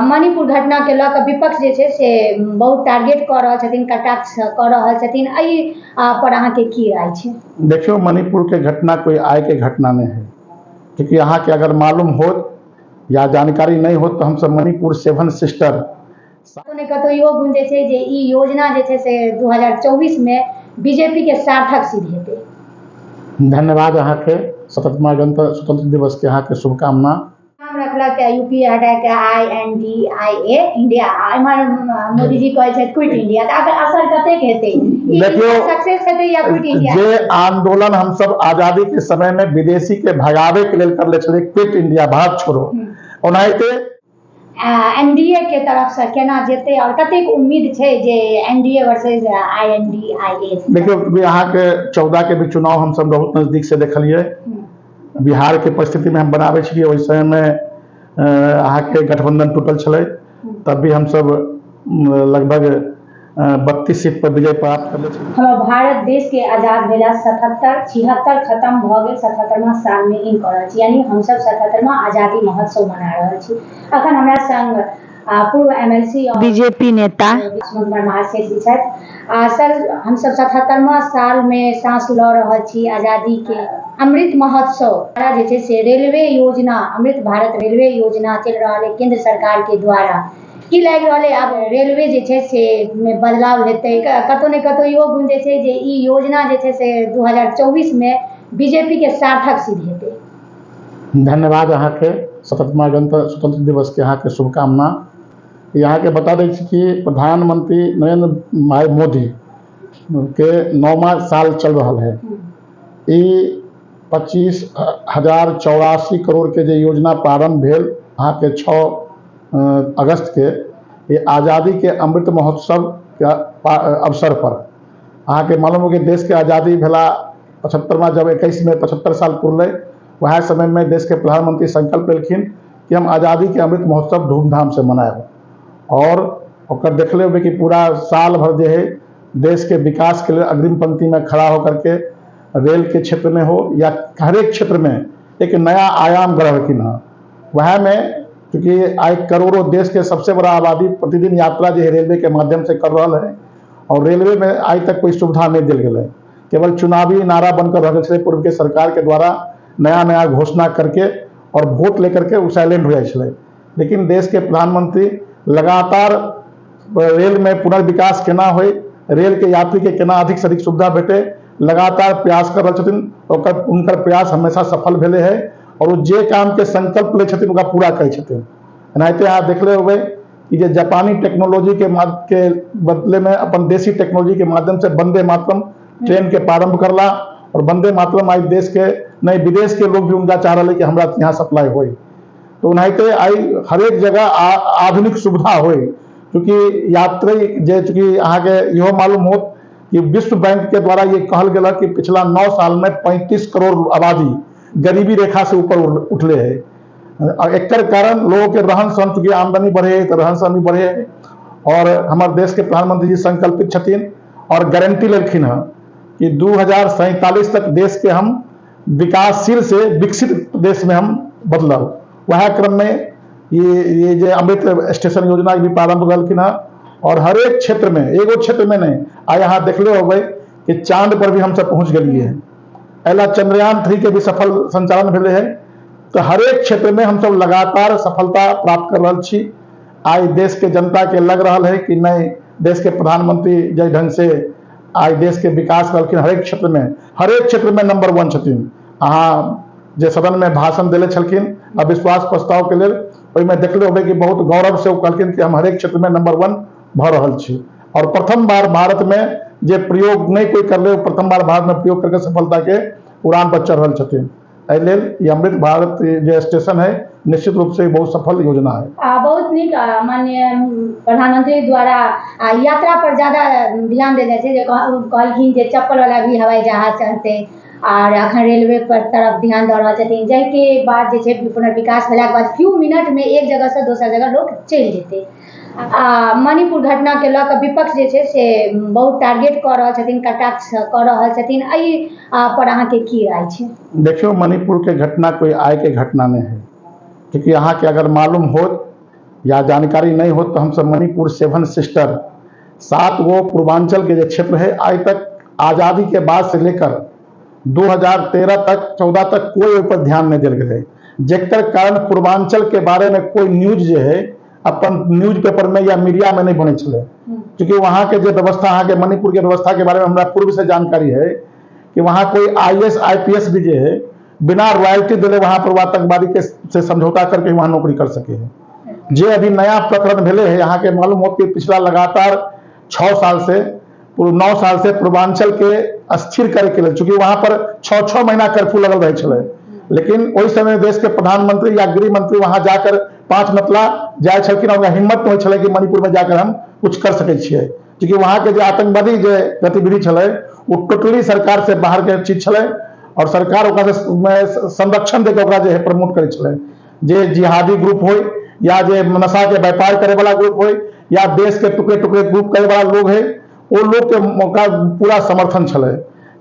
मणिपुर घटना के लऽ कऽ विपक्ष जे छै से बहुत टारगेट कऽ रहल छथिन, कटाक्ष कऽ रहल छथिन, एहि पर अहाँके की राय छै? देखियो, मणिपुर के घटना कोई आय के घटना नहीं है, क्योंकि यहाँ के अगर मालूम हो या जानकारी नहीं हो तो हम सब मणिपुर 7 सिस्टर कतौ इहो गुंजे छै जे ई योजना जे छै से 2024 में बीजेपी के सार्थक सिद्ध हेतै। धन्यवाद अहाँ के सततमा गणतंत्र स्वतंत्र दिवस के अहाँ के शुभकामना। नाम रखलक यूपी हटा के INDIA इंडिया, एमहर मोदी जी कहे छै क्विट इंडिया, तो एकर असर कतेक हेतै? देखियो, सक्सेस हेतै या क्विट इंडिया? जे आंदोलन हम सब आजादी के समय में विदेशी के भगावे के लिए करले छले, क्विट इंडिया, भारत छोड़ो, ओनाहिते NDA के तरफ से केना जेते और कतेक उम्मीद छै जे NDA वर्सेस INDIA? देखियो, यहाँ के 14 के भी चुनाव हम सब बहुत नजदीक से देखलिए। बिहार के परिस्थिति में हम बनावे छिए, ओहि समय में अहाँ के गठबंधन टूटल छले, तब भी हम सब लगभग 32 सीट पर विजय प्राप्त करले छी। हम भारत देश के आजाद भेला 76 खत्म भ गेल, 77वां साल में इन करल छी, यानी हम सब 77वां आजादी महोत्सव मना रहल छी। अखन हमरा संग पूर्व MLC और बीजेपी नेता महाशेष जी छथि। सर, हम सब 77वां साल में सांस ल रहल छी आजादी के। अमृत महोत्सव जे छै से रेलवे योजना, अमृत भारत रेलवे योजना चल रहा है केंद्र सरकार के द्वारा, की लागि रहल है? अब रेलवे जे छै से में बदलाव हेतै? कतौ ने कतौ इहो गुंजे छै जे ई योजना जे छै से 2024 में बीजेपी के सार्थक सिद्ध हेतै। धन्यवाद अहाँ के सततमा गणतंत्र स्वतंत्र दिवस के अहाँ के शुभकामना। यहाँ के बता दै छी कि प्रधानमंत्री नरेंद्र भाई मोदी के 9वां साल चल रहा है। ई 25,084 करोड़ के जो योजना प्रारंभ भेल अहाँ के 6 अगस्त के, ये आज़ादी के अमृत महोत्सव के अवसर पर अहाँ के मालूम हो कि देश के आज़ादी भेला 75वां, जब 21 में 75 साल पुरल, वह समय में देश के प्रधानमंत्री संकल्प लेलखिन कि हम आज़ादी के अमृत महोत्सव धूमधाम से मनाएब, और ओकर देखले हुए कि पूरा साल भर जो है देश के विकास के लिए अग्रिम पंक्ति में खड़ा होकर के रेल के क्षेत्र में हो या हर एक क्षेत्र में एक नया आयाम गढ़लखिन है। वह में क्योंकि आज करोड़ों देश के सबसे बड़ा आबादी प्रतिदिन यात्रा जो है रेलवे के माध्यम से कर रहा है, और रेलवे में आज तक कोई सुविधा नहीं दिल गई, केवल चुनावी नारा बनकर रह गए पूर्व के सरकार के द्वारा नया नया घोषणा करके और वोट लेकर के वो साइलेंट हो जाए। लेकिन देश के प्रधानमंत्री लगातार रेल में पुनर्विकास केना हो, रेल के यात्री के केना अधिक से अधिक सुविधा भेटे, लगातार प्रयास कर रहे छथिन। उनकर प्रयास हमेशा सफल भेले है, और वो जे काम के संकल्प ले छथिन ओकरा पूरा करे छथिन। एनाहिते अहाँ देखले हुए कि जे जापानी टेक्नोलॉजी के बदले में अपन देसी टेक्नोलॉजी के माध्यम से वंदे मातरम ट्रेन के प्रारंभ करला, और वंदे मातरम आज देश के नहीं विदेश के लोग भी उनका चाह रहे कि हमरा यहाँ सप्लाई हो। तो उनाहिते आई हर एक जगह आधुनिक सुविधा हो, क्योंकि यात्री जे चूँकि अहाँ के इहो मालूम हो कि विश्व बैंक के द्वारा ये कहल गया कि पिछला 9 साल में 35 करोड़ आबादी गरीबी रेखा से ऊपर उठले है। और एक कारण लोगों के रहन सहन, चूँकि आमदनी बढ़े तो रहन सहन भी बढ़े, और हमारे देश के प्रधानमंत्री जी संकल्पित छथिन और गारंटी लेलखिन है कि 2047 तक देश के हम विकासशील से विकसित देश में हम बदलब। वह क्रम में ये जो अमृत स्टेशन योजना भी प्रारंभ करलखिन है, और हर एक क्षेत्र में, एगो क्षेत्र में नहीं, आज यहाँ देखले हो कि चांद पर भी हम सब पहुंच गए हैं। अला चंद्रयान 3 के भी सफल संचालन भेले है। तो हर एक क्षेत्र में हम सब लगातार सफलता प्राप्त कर रहे छी। आज देश के जनता के लग रहा है कि नहीं, देश के प्रधानमंत्री जिस ढंग से आज देश के विकास करलखिन, हर एक क्षेत्र में नंबर 1 छथिन। अहाँ जे सदन में भाषण दिले छलखिन अविश्वास प्रस्ताव के लिए, ओहिमें देखले होबे कि बहुत गौरव से वो कहलखिन कि हम हर एक क्षेत्र में नंबर 1 भ रहल छी, और प्रथम बार भारत में जे प्रयोग नहीं कोई कर ले, प्रथम बार भारत में प्रयोग करके सफलता के उड़ान पर चढ़ रहे छथिन। एहि लेल ये अमृत भारत जो स्टेशन है निश्चित रूप से बहुत सफल योजना है। बहुत निक माननीय प्रधानमंत्री द्वारा यात्रा पर ज्यादा ध्यान देल जाए छै, कहलखिन जे चप्पल वाला भी हवाई जहाज चलते, और अखन रेलवे पर तरफ ध्यान दे रहा छथिन, जाहिके बाद जे छै पुनर्विकास भेला के बाद फ्यू मिनट में एक जगह से दोसर जगह लोग चलि जेतै। मणिपुर घटना के लऽ कऽ विपक्ष जे छै से बहुत टारगेट कऽ रहल छथिन, कटाक्ष कऽ रहल छथिन, एहि पर अहाँके की राय छै? देखियो, मणिपुर के घटना कोई आय के घटना नहीं है, क्योंकि यहाँ के अगर मालूम हो या जानकारी नहीं हो तो हम सब मणिपुर 7 सिस्टर 7 गो पूर्वांचल के जो क्षेत्र है आज तक आज़ादी के बाद से लेकर 2013 तक 14 तक कोई पर ध्यान नहीं दिल गए, जेकर कारण पूर्वांचल के बारे में कोई न्यूज जो है अपन न्यूज पेपर में या मीडिया में नहीं बने चले, क्योंकि वहाँ के जो व्यवस्था, यहाँ के मणिपुर के व्यवस्था के बारे में हमारा पूर्व से जानकारी है कि वहाँ कोई IAS IPS भी जो है बिना रॉयल्टी दिले वहाँ पर आतंकवादी के से समझौता करके वहाँ नौकरी कर सके है। जे अभी नया प्रकरण भेले है यहाँ के, मालूम हो कि पिछला लगातार 9 साल से पूर्वांचल के अस्थिर करे के लिए, चूंकि वहां पर 6 महीना कर्फ्यू लगल रहे छे, लेकिन वही समय देश के प्रधानमंत्री या गृह मंत्री वहां जाकर 5 मतला जाए छलखिन, उनका हिम्मत नहीं छले कि मणिपुर में जाकर हम कुछ कर सके छिए, क्योंकि वहां के जो आतंकवादी जो गतिविधि छले वो टोटली सरकार से बाहर के चीज छले और सरकार ओकरा से संरक्षण देके ओकरा जो है प्रमोट करे छले। जे जिहादी ग्रुप हो या जे नशा के व्यापार करे वाला ग्रुप हो या देश के टुकड़े टुकड़े ग्रुप करे वाला लोग है, वो लोग के मौका पूरा समर्थन छले।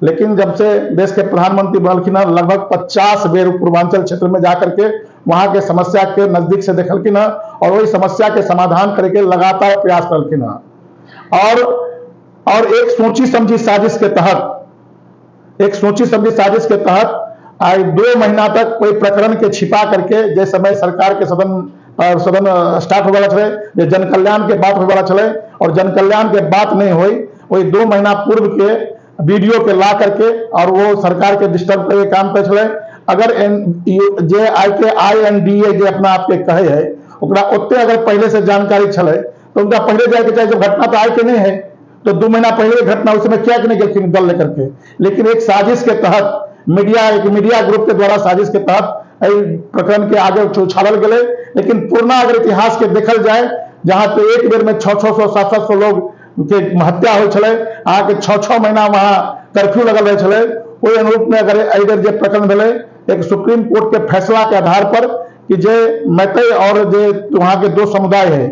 लेकिन जब से देश के प्रधानमंत्री बनलखिन लगभग 50 बेर पूर्वांचल क्षेत्र में जाकर के वहां के समस्या के नजदीक से देखलखिन और वही समस्या के समाधान करे के लगातार प्रयास करलखिन और एक सोची समझी साजिश के तहत आज 2 महीना तक कोई प्रकरण के छिपा करके, जैसे समय सरकार के सदन स्टार्ट हो वाला छे, जन कल्याण के बात हो वाला छे और जन कल्याण के बात नहीं हुई, वही 2 महीना पूर्व के वीडियो के ला करके और वो सरकार के डिस्टर्ब करके काम करे छे। अगर जे INDA जे अपना आप के कहे है ओकरा ओते अगर पहले से जानकारी छले तो उनका पहले जाके चाहे, जब घटना तो आए के नहीं है तो 2 महीना पहले घटना उस समय क्या नहीं गेलखिन दल लेकर के, लेकिन एक साजिश के तहत एक मीडिया ग्रुप के द्वारा साजिश के तहत प्रकरण के आगे उछालल गए। लेकिन पूर्णा अगर इतिहास के देखल जाए, जहां पे एक बेर में 600 700 लोग के हत्या हो छे, अहाँ के 6 महीना वहां कर्फ्यू लगल रहे छे, ओहि अनुरूप में अगर अगर जे प्रकरण भेले एक सुप्रीम कोर्ट के फैसला के आधार पर कि जे मैतई और जे वहां के 2 समुदाय है,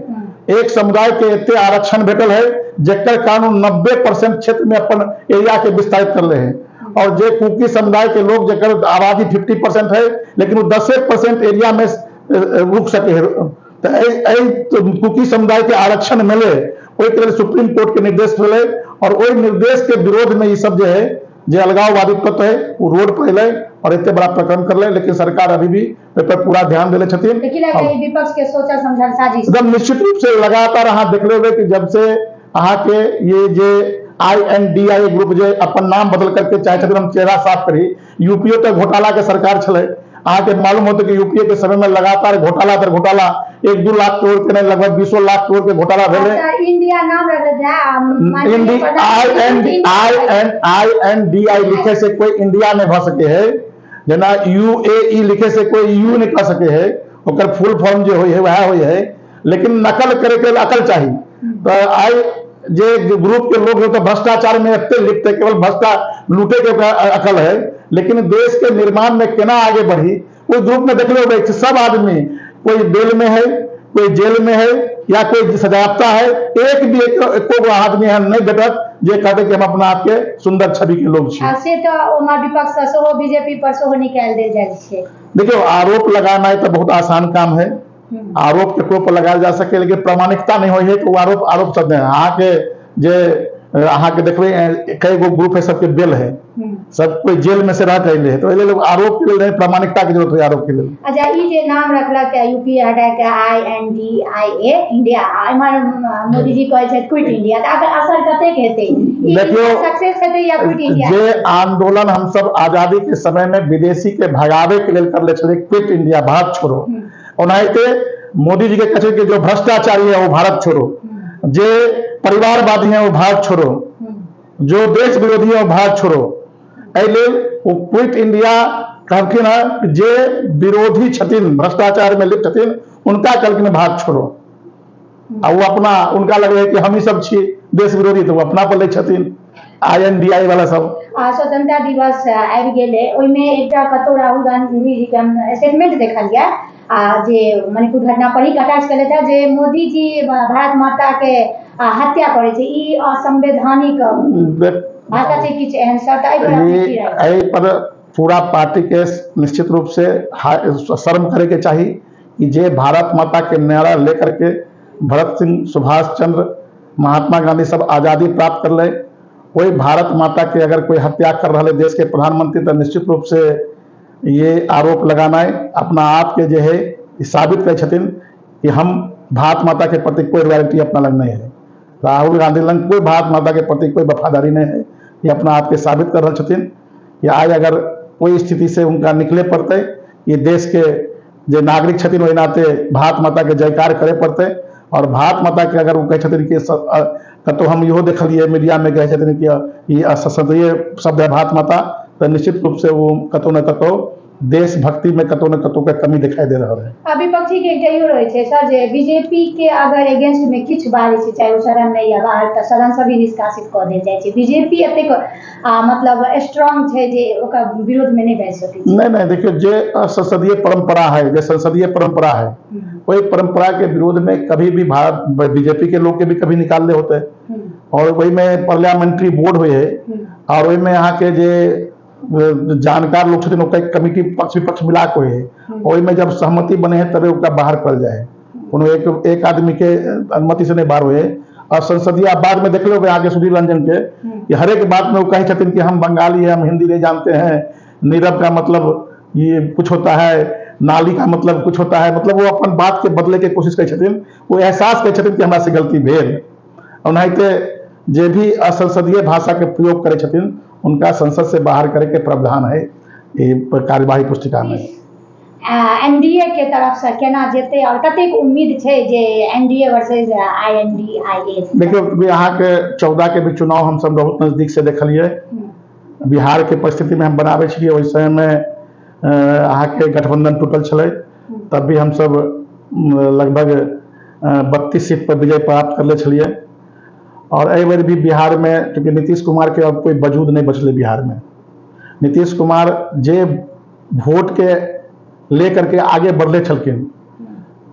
एक समुदाय के एते आरक्षण भेटल है जेकर कानून 90% क्षेत्र में अपन एरिया के विस्तारित कर ले हैं, और जे कुकी समुदाय के लोग जेकर आबादी 50% है लेकिन वो 10% एरिया में रुक सके है, तो कुकी समुदाय के आरक्षण मिले वही सुप्रीम कोर्ट के निर्देश मिले और वही निर्देश के विरोध में ये सब जो है जो अलगाववादी तत्व है वो रोड पर अले और इतने बड़ा प्रकरण कर ले, लेकिन सरकार अभी भी पर पूरा ध्यान दिले छथिन। विपक्ष के सोचा समझल साजिश एकदम निश्चित रूप से लगातार अहाँ देखले हुए कि जब से अहाँ के ये जे INDA ग्रुप जो अपन नाम बदल करके चाहे छथिन हम चेहरा साफ करी, यूपीए तो घोटाला के सरकार छले, अहाँ के मालूम होते कि यूपीए के समय में लगातार घोटाला दर घोटाला 1-2 लाख करोड़ के नहीं लगभग 20 लाख करोड़ के घोटाला भेले। इंडिया नाम INDA लिखे से कोई इंडिया नहीं भ सके है, जना UAE लिखे से कोई यू नहीं कर सके है, ओकर फुल फॉर्म जो है वह हो है, लेकिन नकल करे के अकल चाहिए। तो जे ग्रुप के लोग तो भ्रष्टाचार में इतने लिप्त है, केवल भ्रष्टा लूटे के अकल है, लेकिन देश के निर्माण में केना आगे बढ़ी उस ग्रुप में देखले हो सब आदमी कोई जेल में है, कोई जेल में है या कोई सजायाफ्ता है, एक भी एको आदमी है नहीं बेटक जे कहते कि हम अपना आप के सुंदर छवि के लोग छी। से तो ओमा विपक्ष सेहो बीजेपी पर सेहो निकाल दे जाय छै। देखियो आरोप लगाना तो बहुत आसान काम है, आरोप केकरो पर लगाया जा सके, लेकिन प्रामाणिकता नहीं होई है तो आरोप सब अहाँ के जे अहाँ के देखबे कई गो ग्रुप है सबके बेल है, सब कोई जेल में से रह गए है, तो एले लोग आरोप के लिए प्रामाणिकता की जरूरत है आरोप के लिए। अच्छा ई जे नाम रखलक यूपीए हटा के INDIA इंडिया, एमर मोदी जी कहै छै क्विट इंडिया, त अगर असर कतेक हेतै, देखियो सक्सेस हेतै या क्विट इंडिया? जे आंदोलन हम सब आजादी के समय में विदेशी के भगावे के लिए कर ले छले क्विट इंडिया भारत छोड़ो, ओनाहिते मोदी जी के कहै छै कि जो भ्रष्टाचारी है वो भारत छोड़ो, जे परिवारवादी है वो भारत छोड़ो, जो देश विरोधी है वो भारत छोड़ो, एले वो क्विट इंडिया कहलखिन है जे विरोधी छथिन भ्रष्टाचार में लिप्त छथिन उनका कहलखिन भारत छोड़ो, आ वो अपना उनका लगे है कि हम ही सब छी देश विरोधी, तो वो अपना पर ले छथिन INDA वाला सब। स्वतंत्रता दिवस आबि गेलै, ओहिमे एकटा कतौ राहुल गांधी जी के स्टेटमेंट देखल गया जे मणिपुर घटना पर ही अटैच कले था जे मोदी जी भारत माता के हत्या करे छै, ई असंवैधानिक भाषा छै, किछ एहन शर्त एहि पर पूरा पार्टी के निश्चित रूप से शर्म करे के चाहिए कि जे भारत माता के नारा लेकर के भगत सिंह, सुभाष चंद्र, महात्मा गांधी सब आज़ादी प्राप्त कर ले, कोई भारत माता के अगर कोई हत्या कर रहा है देश के प्रधानमंत्री, तो निश्चित रूप से ये आरोप लगाना अपना आप के जो है साबित कर छथिन कि हम भारत माता के प्रति कोई रॉयल्टी अपना लग नहीं है। राहुल गांधी लंग कोई भारत माता के प्रति कोई वफादारी नहीं है। ये अपना आप के साबित कर रहे छथिन कि आज अगर कोई स्थिति से उनका निकले पड़ते, ये देश के जो नागरिक छथिन वही नाते भारत माता के जयकार करे पड़ते। और भारत माता के अगर वो कहे छथिन कि कतो हम इहो देखलिए मीडिया में कहे छथिन कि ये संसदीय शब्द है भारत माता, तो निश्चित रूप से वो कतो न कतो देशभक्ति में कतो न कतो के कमी दिखाई दे रहा है। विपक्षी के एकटा इहो रहै छै सर जे बीजेपी के अगर अगेंस्ट में किछु बाजै छै, चाहे ओ सदन में या बाहर, तऽ सदन से भी निष्कासित कऽ देल जाइ छै। बीजेपी एतेक मतलब स्ट्रांग छै जे ओकर विरोध में नहीं बाजि सकै छै। नहीं, देखियो जे संसदीय परंपरा है, जो संसदीय परंपरा है, वही परंपरा के विरोध में कभी भी भारत बीजेपी के लोग के भी कभी निकालने होते हैं। और वही में पार्लियामेंट्री बोर्ड हुए है, और वही में यहाँ के जे जानकार लोग छथिन ओकर कमिटी पक्ष विपक्ष मिला के है, वही में जब सहमति बने हैं तबे ओकरा बाहर कर जाए। कोनो एक आदमी के अनुमति से नहीं बाहर हुए। और संसदीय बाद में देख लो आगे सुधीर रंजन के कि हर एक बात में वो कहे छथिन कि हम बंगाली है, हम हिंदी नहीं जानते हैं, नीरव का मतलब ये कुछ होता है, नाली का मतलब कुछ होता है, मतलब वो अपन बात के बदले के कोशिश करे छथिन। वो एहसास करे छथिन कि हमरा से गलती भेल। और नहीं तो जे भी असंसदीय भाषा के प्रयोग करे छथिन उनका संसद से बाहर करे के प्रावधान है ये कार्यवाही पुस्तिका में। एनडीए के तरफ से केना जेते और कतेक उम्मीद छै जे एनडीए वर्सेस आईएनडीआईए? देखियो यहाँ के 14 के भी चुनाव हम सब बहुत नजदीक से देखलिए। बिहार के परिस्थिति में हम बनाबे छलिए, ओहि समय में अहाँ के गठबंधन टूटल छलै, तब भी हम सब लगभग 32 सीट पर विजय प्राप्त कर ले छलिए। और एहि बेर भी बिहार में चूंकि नीतीश कुमार के अब कोई वजूद नहीं बचले बिहार में। नीतीश कुमार जे वोट के लेकर के आगे बढ़ले छलखिन,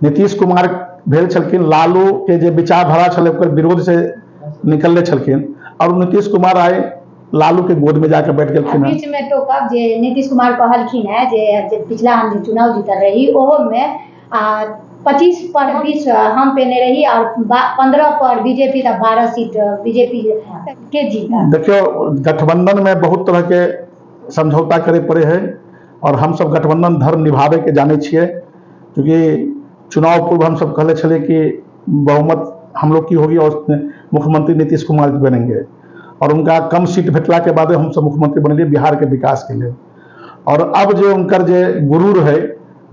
नीतीश कुमार भेल छलखिन लालू के जे विचारधारा छलै ओकर विरोध से निकलले छलखिन, और नीतीश कुमार आए लालू के गोद में जाकर बैठ गेलखिन। बीच में तो कब जे नीतीश कुमार कहलखिन है जे पिछला हम चुनाव जीतल रही ओहो में 25 पर 20 हम पेने रही और 15 पर बीजेपी तक 12 सीट बीजेपी के जीता। देखियो गठबंधन में बहुत तरह के समझौता करे पड़े है, और हम सब गठबंधन धर्म निभावे के जाने छिए। क्योंकि चुनाव पूर्व हम सब कहले छले कि बहुमत हम लोग की होगी और मुख्यमंत्री नीतीश कुमार बनेंगे, और उनका कम सीट भेटला के बाद हम सब मुख्यमंत्री बनेंगे बिहार के विकास के लिए। और अब जो उनकर जे गुरूर है,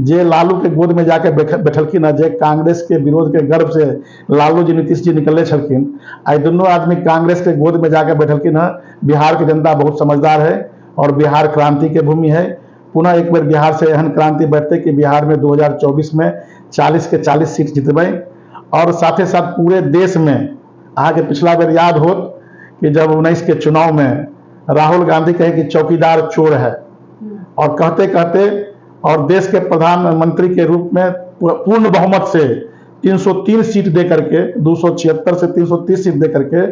जे लालू के गोद में जाके बैठलखिन है, जे कांग्रेस के विरोध के गर्भ से लालू जी नीतीश जी निकलने छलखिन, आई दोनों आदमी कांग्रेस के गोद में जाके बैठलखिन है। बिहार की जनता बहुत समझदार है और बिहार क्रांति के भूमि है। पुनः एक बार बिहार से एहन क्रांति बढ़ते कि बिहार में 2024 में 40 के 40 सीट जीतबे। और साथ ही साथ पूरे देश में अहाँ के पिछला बेर याद होत कि जब 19 के चुनाव में राहुल गांधी कहे कि चौकीदार चोर है, और कहते कहते और देश के प्रधानमंत्री के रूप में पूर्ण बहुमत से 303 सीट दे करके 276 से 330 सीट दे करके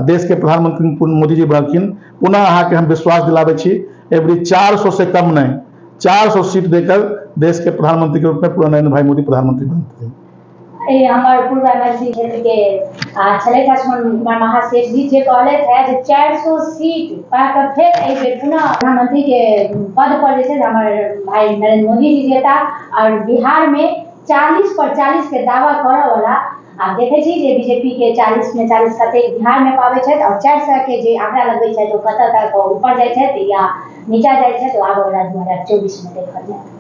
देश के प्रधानमंत्री मोदी जी बनलखिन। पुनः अहाँ के हम विश्वास दिलावे छी एवरी 400 से कम नहीं 400 सीट देकर देश के प्रधानमंत्री के रूप में पूरा नरेंद्र भाई मोदी प्रधानमंत्री बनते। हमारे पूर्व एमएलसी क्षेत्र के छले कुमार महासेठ जी जे कहले थे जे 400 सीट पाकर फिर एक बेर पुनः प्रधानमंत्री के पद पर जैसे हमारे भाई नरेंद्र मोदी जी जेता। और बिहार में 40 पर 40 के दावा करे वाला आप देखे छी जे बीजेपी के 40 में 40 कते बिहार में पावे छै, और 400 के जे आंकड़ा लगबै छै तो कत तक ऊपर जाय छै या नीचा जाय छै, तो आबे वाला 2024 में देखल जाए।